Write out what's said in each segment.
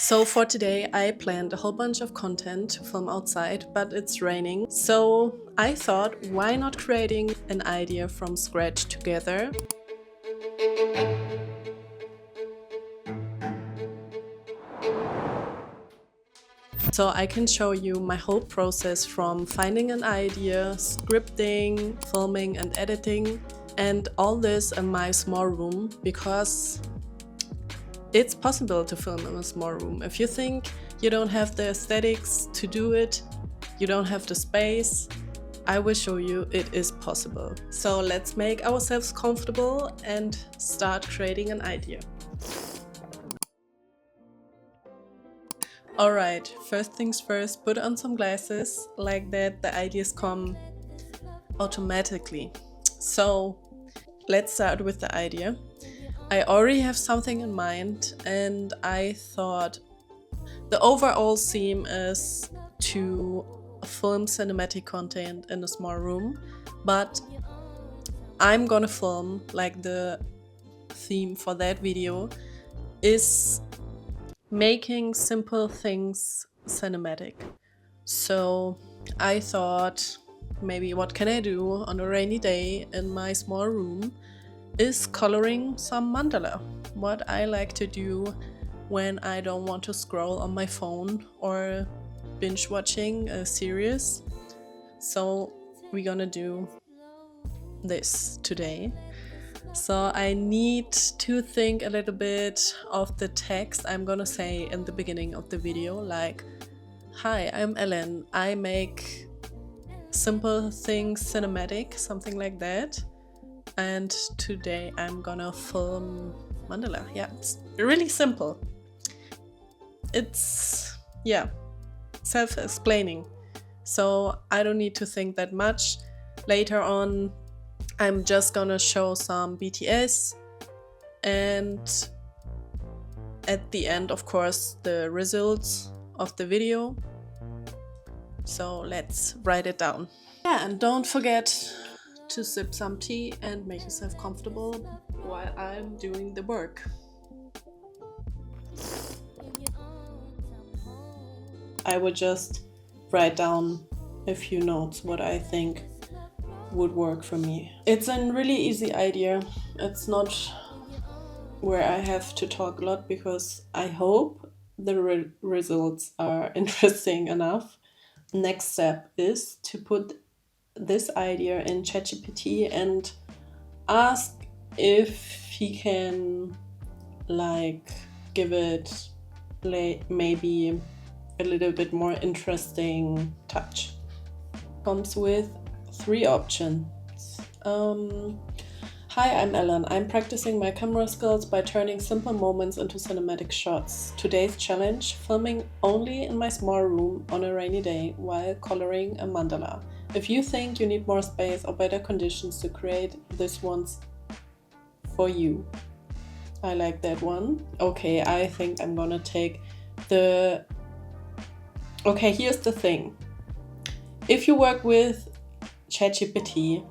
So for today I planned a whole bunch of content to film outside, but it's raining. So I thought, why not creating an idea from scratch together? So I can show you my whole process from finding an idea, scripting, filming and editing, and all this in my small room, because it's possible to film in a small room. If you think you don't have the aesthetics to do it, you don't have the space, I will show you it is possible. So let's make ourselves comfortable and start creating an idea. Alright, first things first, put on some glasses, like that the ideas come automatically. So let's start with the idea. I already have something in mind, and I thought the overall theme is to film cinematic content in a small room, but I'm gonna film, like, the theme for that video is making simple things cinematic. So I thought, maybe what can I do on a rainy day in my small room is coloring some mandala. What I like to do when I don't want to scroll on my phone or binge watching a series. So we're gonna do this today. So I need to think a little bit of the text I'm gonna say in the beginning of the video, like, hi, I'm Ellen, I make simple things cinematic, something like that. And today I'm gonna film mandala. Yeah, it's really simple. It's, yeah, self-explaining. So I don't need to think that much. Later on, I'm just gonna show some BTS, and at the end, of course, the results of the video. So let's write it down. Yeah, and don't forget to sip some tea and make yourself comfortable while I'm doing the work. I would just write down a few notes what I think would work for me. It's a really easy idea. It's not where I have to talk a lot, because I hope the results are interesting enough. Next step is to put this idea in ChatGPT and ask if he can, like, give it maybe a little bit more interesting touch. Comes with 3 options. Hi, I'm Ellen. I'm practicing my camera skills by turning simple moments into cinematic shots. Today's challenge: filming only in my small room on a rainy day while coloring a mandala. If you think you need more space or better conditions to create, this one's for you. I like that one. Okay, I think I'm gonna take the... Okay, here's the thing. If you work with ChatGPT,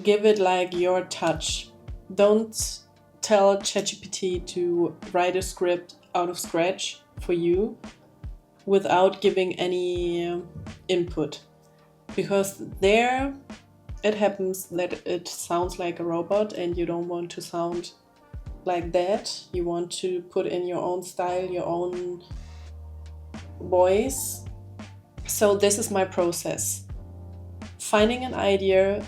give it like your touch. Don't tell ChatGPT to write a script out of scratch for you without giving any input, because there it happens that it sounds like a robot, and you don't want to sound like that. You want to put in your own style, your own voice. So this is my process: finding an idea,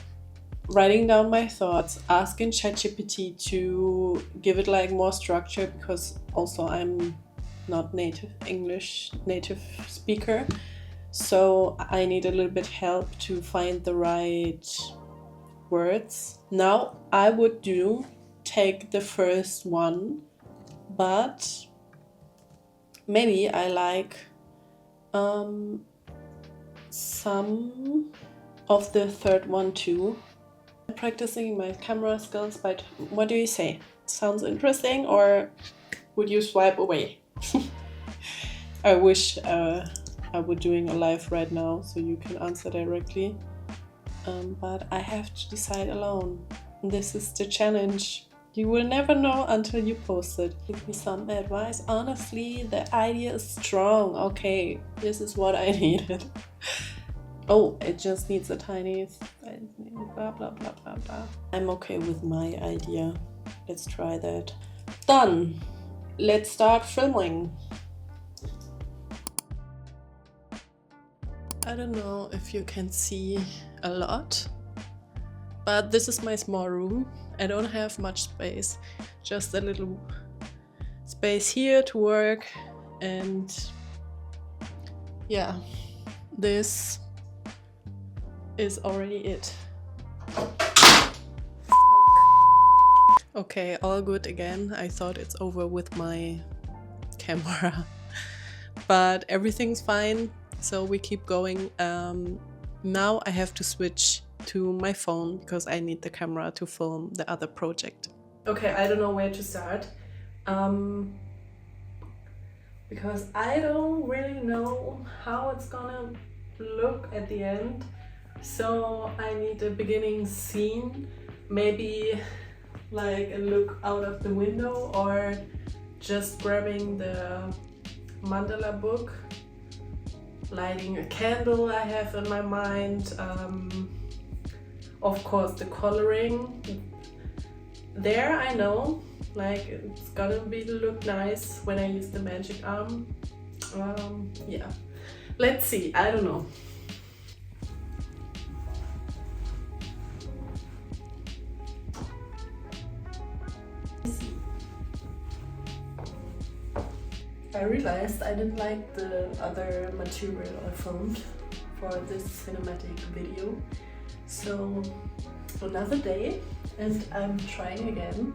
writing down my thoughts, asking ChatGPT to give it like more structure, because also I'm not native speaker, so I need a little bit help to find the right words. Now I would take the first one, but maybe I like some of the third one too. Practicing my camera skills, but what do you say? Sounds interesting, or would you swipe away? I wish I were doing a live right now so you can answer directly, but I have to decide alone. This is the challenge. You will never know until you post it. Give me some advice. Honestly, the idea is strong. Okay, this is what I needed. Oh, it just needs a tiny blah blah blah blah blah. I'm okay with my idea. Let's try that. Done. Let's start filming. I don't know if you can see a lot, but this is my small room. I don't have much space, just a little space here to work, and yeah, this is already it. Okay, all good again. I thought it's over with my camera, but everything's fine, so we keep going. Now I have to switch to my phone because I need the camera to film the other project. Okay, I don't know where to start, because I don't really know how it's gonna look at the end. So I need a beginning scene, maybe like a look out of the window, or just grabbing the mandala book, lighting a candle I have in my mind, of course the coloring. There I know, like it's gonna be look nice when I use the magic arm. Yeah, let's see, I don't know. I realized I didn't like the other material I filmed for this cinematic video. So another day and I'm trying again,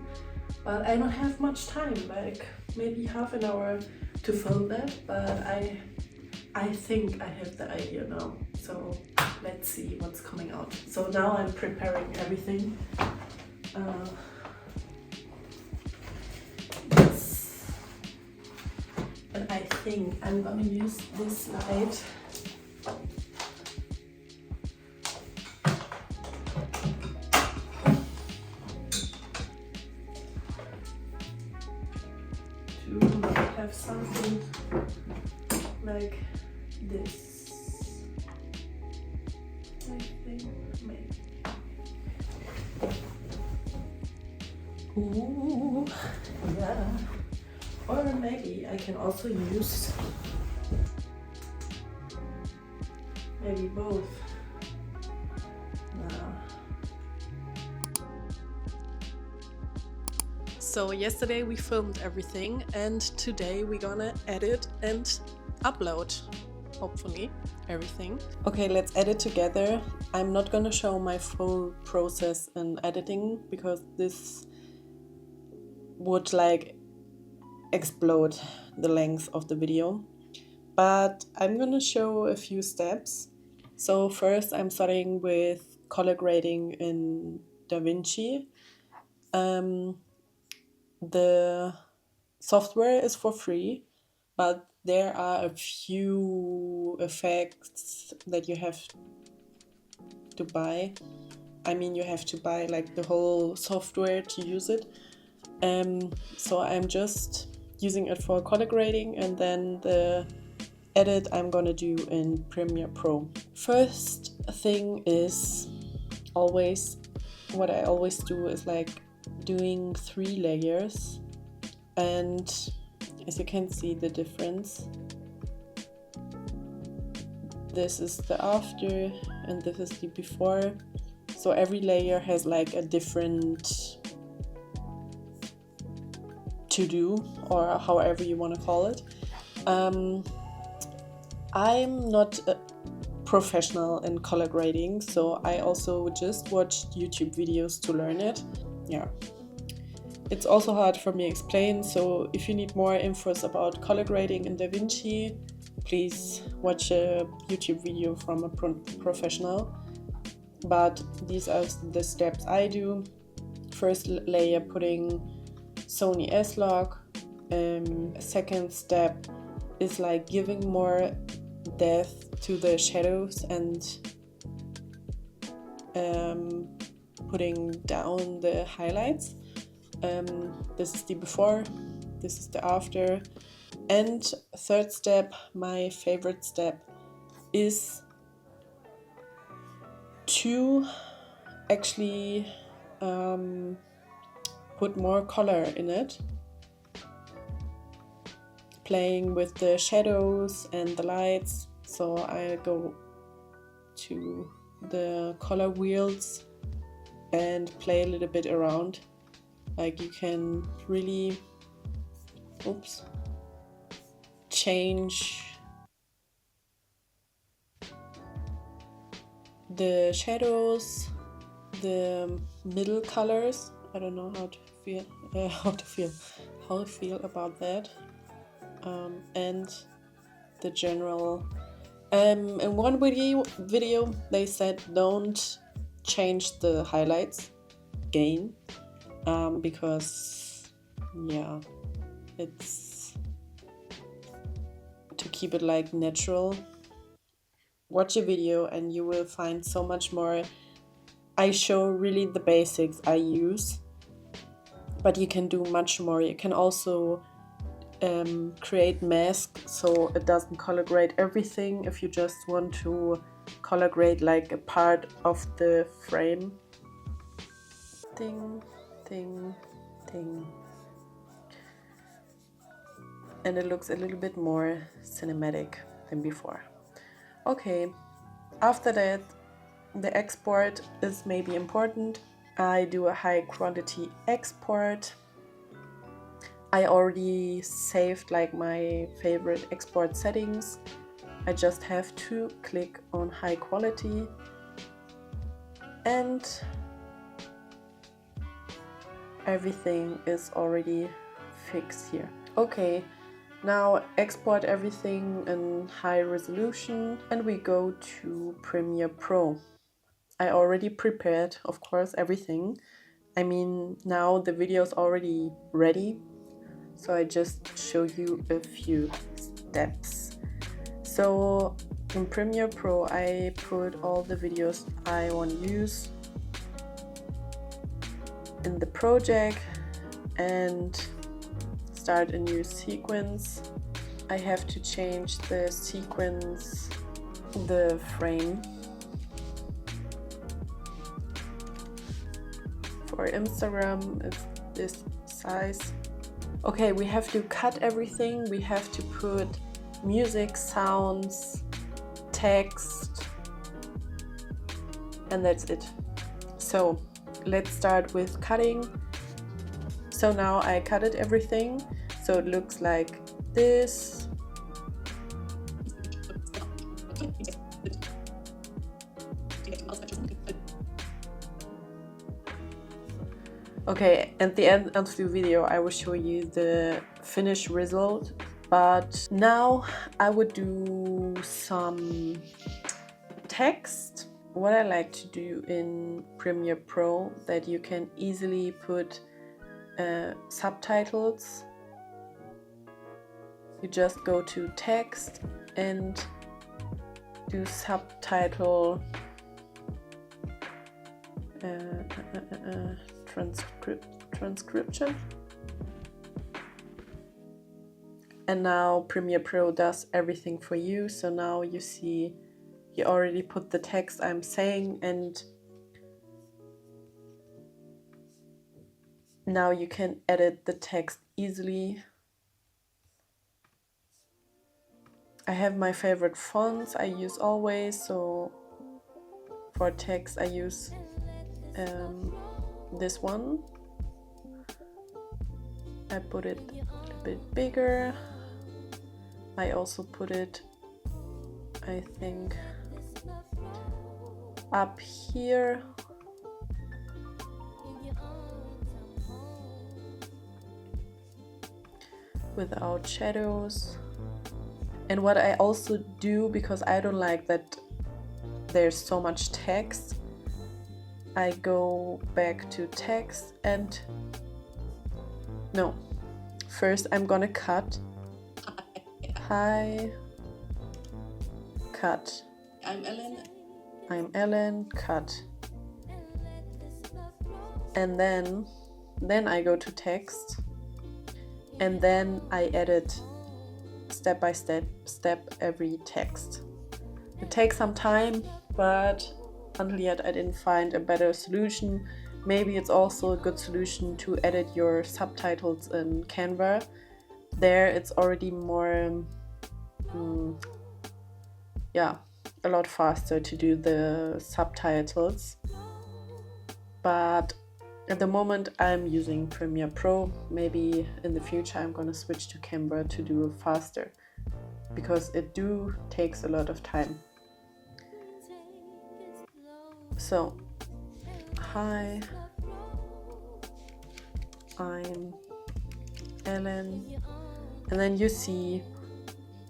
but I don't have much time, like maybe half an hour to film that, but I think I have the idea now. So let's see what's coming out. So now I'm preparing everything. But I think I'm gonna use this light to have something like this. I think maybe. Ooh, yeah. Or maybe I can also use maybe both. So yesterday we filmed everything and today we're gonna edit and upload, hopefully, everything. Okay, let's edit together. I'm not gonna show my full process in editing because this would like explode the length of the video, but I'm gonna show a few steps. So first I'm starting with color grading in DaVinci. The software is for free, but there are a few effects that you have to buy. I mean, you have to buy like the whole software to use it. So I'm just using it for color grading, and then the edit I'm gonna do in Premiere Pro. First thing is always, what I always do is like doing 3 layers, and as you can see the difference, this is the after and this is the before. So every layer has like a different to do, or however you want to call it. I'm not a professional in color grading, so I also just watched YouTube videos to learn it. Yeah, it's also hard for me to explain, so if you need more infos about color grading in DaVinci, please watch a YouTube video from a professional. But these are the steps I do. First layer, putting Sony S-Log. Second step is like giving more depth to the shadows and putting down the highlights. This is the before, this is the after. And third step, my favorite step, is to actually put more color in it, playing with the shadows and the lights. So I go to the color wheels and play a little bit around. Like you can really change the shadows, the middle colors. I don't know how to feel about that, and the general. In one video they said don't change the highlights gain, because yeah, it's to keep it like natural. Watch a video and you will find so much more. I show really the basics I use, but you can do much more. You can also create masks so it doesn't color grade everything if you just want to color grade like a part of the frame. Ding, ding, ding. And it looks a little bit more cinematic than before. Okay, after that, the export is maybe important. I do a high quality export. I already saved like my favorite export settings. I just have to click on high quality and everything is already fixed here. Okay, now export everything in high resolution and we go to Premiere Pro. I already prepared, of course, everything. I mean, now the video is already ready, so I just show you a few steps. So in Premiere Pro, I put all the videos I want to use in the project and start a new sequence. I have to change the sequence, the frame. For Instagram, it's this size. Okay, we have to cut everything. We have to put music, sounds, text, and that's it. So let's start with cutting. So now I cutted everything, so it looks like this. Okay, at the end of the video I will show you the finished result, but now I would do some text. What I like to do in Premiere Pro, that you can easily put subtitles. You just go to text and do subtitle transcription. And now Premiere Pro does everything for you. So now you see, you already put the text I'm saying, and now you can edit the text easily. I have my favorite fonts I use always, so for text I use this one. I put it a bit bigger. I also put it, I think, up here. Without shadows. And what I also do, because I don't like that there's so much text, I go back to text and no, first I'm gonna cut. Hi, cut. I'm Ellen, cut. And then then I go to text, and then I edit step by step every text. It takes some time, but until yet I didn't find a better solution. Maybe it's also a good solution to edit your subtitles in Canva. There it's already more, a lot faster to do the subtitles. But at the moment I'm using Premiere Pro. Maybe in the future I'm gonna switch to Canva to do it faster, because it takes a lot of time. So, hi, I'm Ellen, and then you see,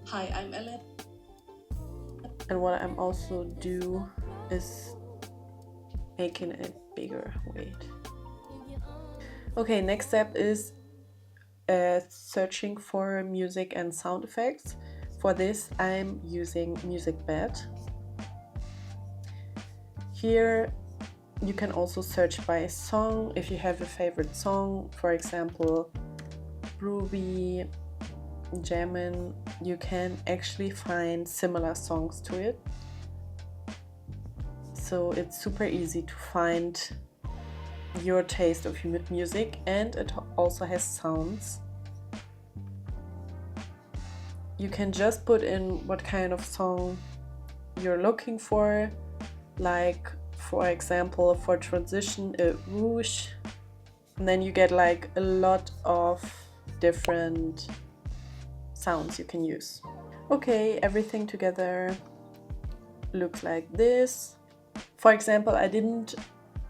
hi, I'm Ellen. And what I'm also do is making it bigger. Wait. Okay, next step is searching for music and sound effects. For this, I'm using MusicBed. Here, you can also search by song if you have a favorite song. For example, Groovy, Jammin'. You can actually find similar songs to it. So it's super easy to find your taste of music, and it also has sounds. You can just put in what kind of song you're looking for, like for example for transition a whoosh, and then you get like a lot of different sounds you can use. Okay, everything together looks like this. For example, I didn't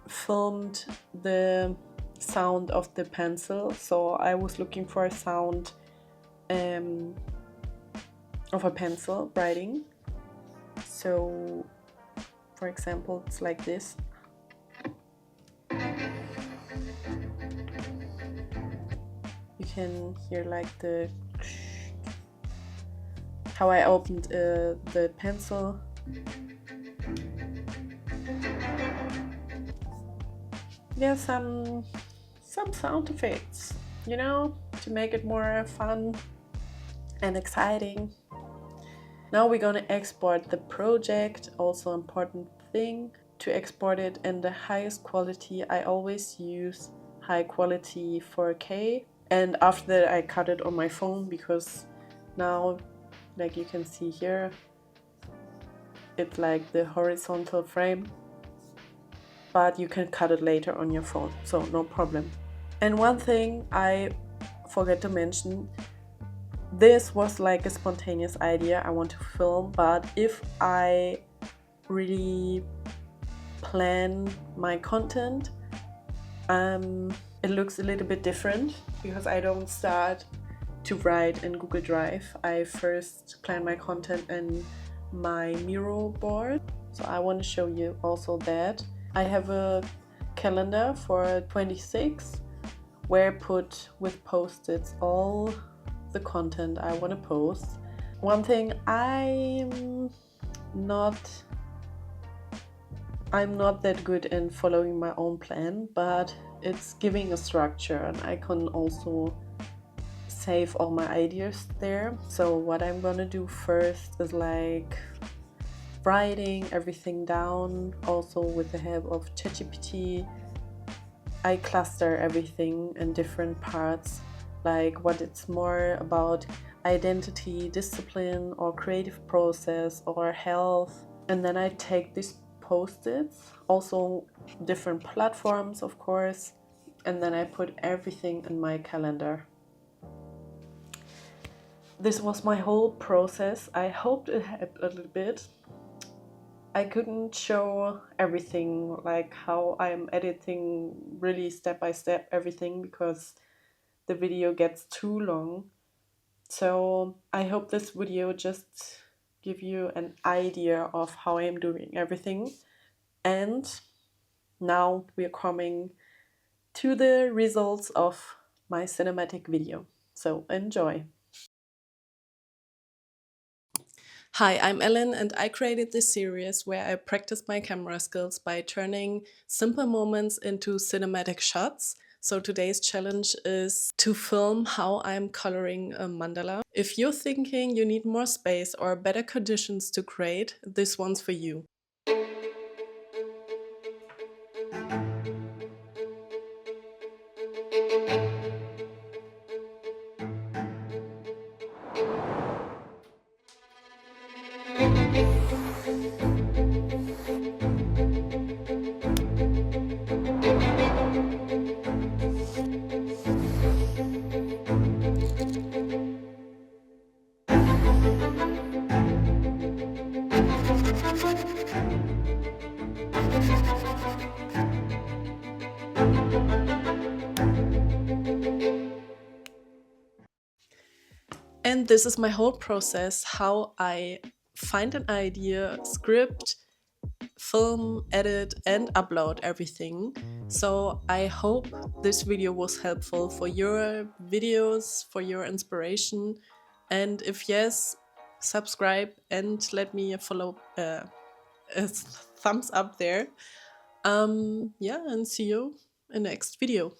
film the sound of the pencil, so I was looking for a sound of a pencil writing. So for example, it's like this. You can hear like how I opened the pencil. Yeah, some sound effects, you know, to make it more fun and exciting. Now we're gonna export the project. Also important thing, to export it in the highest quality. I always use high quality 4K, and after that I cut it on my phone, because now, like you can see here, it's like the horizontal frame, but you can cut it later on your phone, so no problem. And one thing I forgot to mention, this was like a spontaneous idea I want to film, but if I really plan my content, it looks a little bit different, because I don't start to write in Google Drive. I first plan my content in my Miro board, so I want to show you also that. I have a calendar for 26 where I put with post-its all the content I want to post. One thing, I'm not that good in following my own plan, but it's giving a structure, and I can also save all my ideas there. So what I'm gonna do first is like writing everything down, also with the help of ChatGPT. I cluster everything in different parts, like what it's more about identity, discipline, or creative process, or health. And then I take these post-its, also different platforms of course, and then I put everything in my calendar. This was my whole process. I hoped it helped a little bit. I couldn't show everything, like how I'm editing really step by step everything, because the video gets too long. So I hope this video just give you an idea of how I'm doing everything. And now we're coming to the results of my cinematic video. So enjoy. Hi, I'm Ellen, and I created this series where I practice my camera skills by turning simple moments into cinematic shots. So today's challenge is to film how I'm coloring a mandala. If you're thinking you need more space or better conditions to create, this one's for you. And this is my whole process, how I find an idea, script, film, edit, and upload everything. So I hope this video was helpful for your videos, for your inspiration. And if yes, subscribe and let me a thumbs up there. Yeah, and see you in the next video.